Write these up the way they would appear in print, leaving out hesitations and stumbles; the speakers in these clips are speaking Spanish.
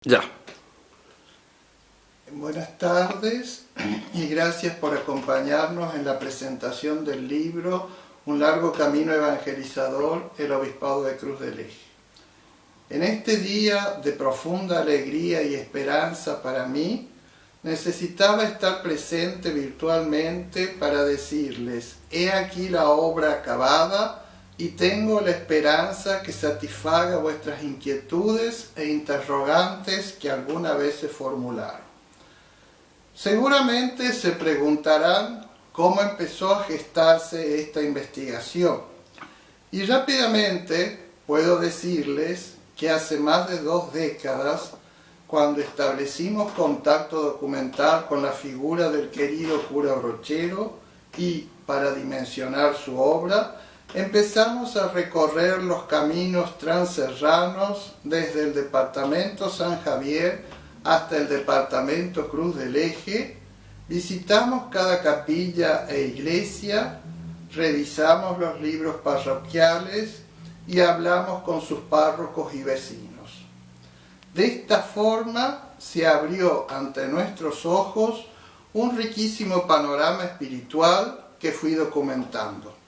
Ya. Buenas tardes y gracias por acompañarnos en la presentación del libro Un largo camino evangelizador, el Obispado de Cruz del Eje. En este día de profunda alegría y esperanza para mí, necesitaba estar presente virtualmente para decirles: he aquí la obra acabada y tengo la esperanza que satisfaga vuestras inquietudes e interrogantes que alguna vez se formularon. Seguramente se preguntarán cómo empezó a gestarse esta investigación. Y rápidamente puedo decirles que hace más de 2 décadas, cuando establecimos contacto documental con la figura del querido cura Brochero y, para dimensionar su obra, empezamos a recorrer los caminos transerranos desde el departamento San Javier hasta el departamento Cruz del Eje. Visitamos cada capilla e iglesia, revisamos los libros parroquiales y hablamos con sus párrocos y vecinos. De esta forma se abrió ante nuestros ojos un riquísimo panorama espiritual que fui documentando.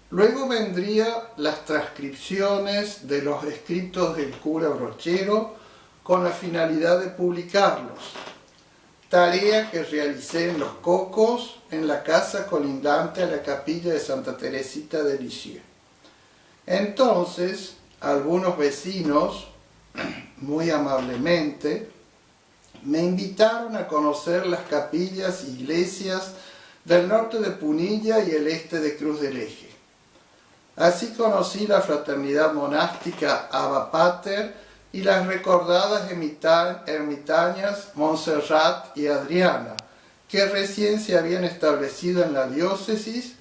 Luego vendrían las transcripciones de los escritos del cura Brochero con la finalidad de publicarlos, tarea que realicé en Los Cocos, en la casa colindante a la capilla de Santa Teresita de Lisieux. Entonces, algunos vecinos, muy amablemente, me invitaron a conocer las capillas e iglesias del norte de Punilla y el este de Cruz del Eje. Así conocí la fraternidad monástica Abba Pater y las recordadas ermitañas Montserrat y Adriana, que recién se habían establecido en la diócesis,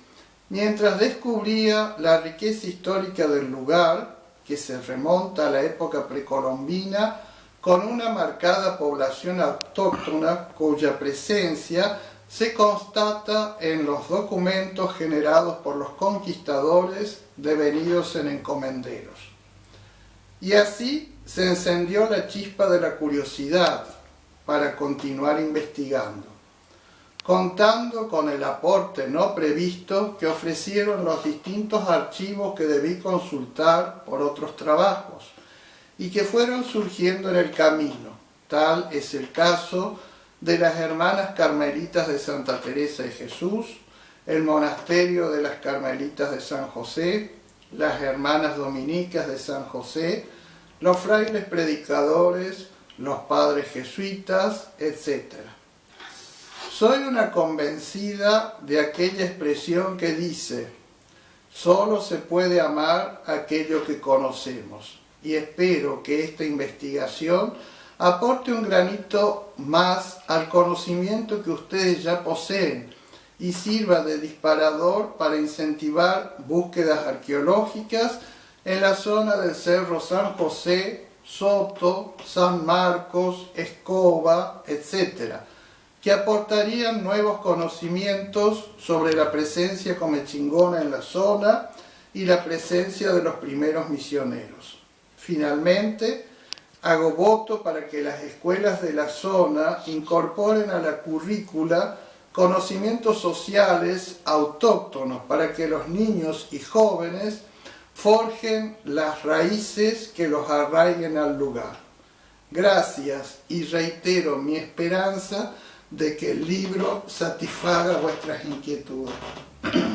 mientras descubría la riqueza histórica del lugar, que se remonta a la época precolombina, con una marcada población autóctona cuya presencia se constata en los documentos generados por los conquistadores devenidos en encomenderos. Y así se encendió la chispa de la curiosidad para continuar investigando, contando con el aporte no previsto que ofrecieron los distintos archivos que debí consultar por otros trabajos y que fueron surgiendo en el camino. Tal es el caso de las Hermanas Carmelitas de Santa Teresa de Jesús, el Monasterio de las Carmelitas de San José, las Hermanas Dominicas de San José, los frailes predicadores, los padres jesuitas, etc. Soy una convencida de aquella expresión que dice: solo se puede amar aquello que conocemos, y espero que esta investigación aporte un granito más al conocimiento que ustedes ya poseen y sirva de disparador para incentivar búsquedas arqueológicas en la zona del Cerro San José, Soto, San Marcos, Escoba, etc., que aportarían nuevos conocimientos sobre la presencia comechingona en la zona y la presencia de los primeros misioneros. Finalmente, hago voto para que las escuelas de la zona incorporen a la currícula conocimientos sociales autóctonos para que los niños y jóvenes forjen las raíces que los arraiguen al lugar. Gracias, y reitero mi esperanza de que el libro satisfaga vuestras inquietudes.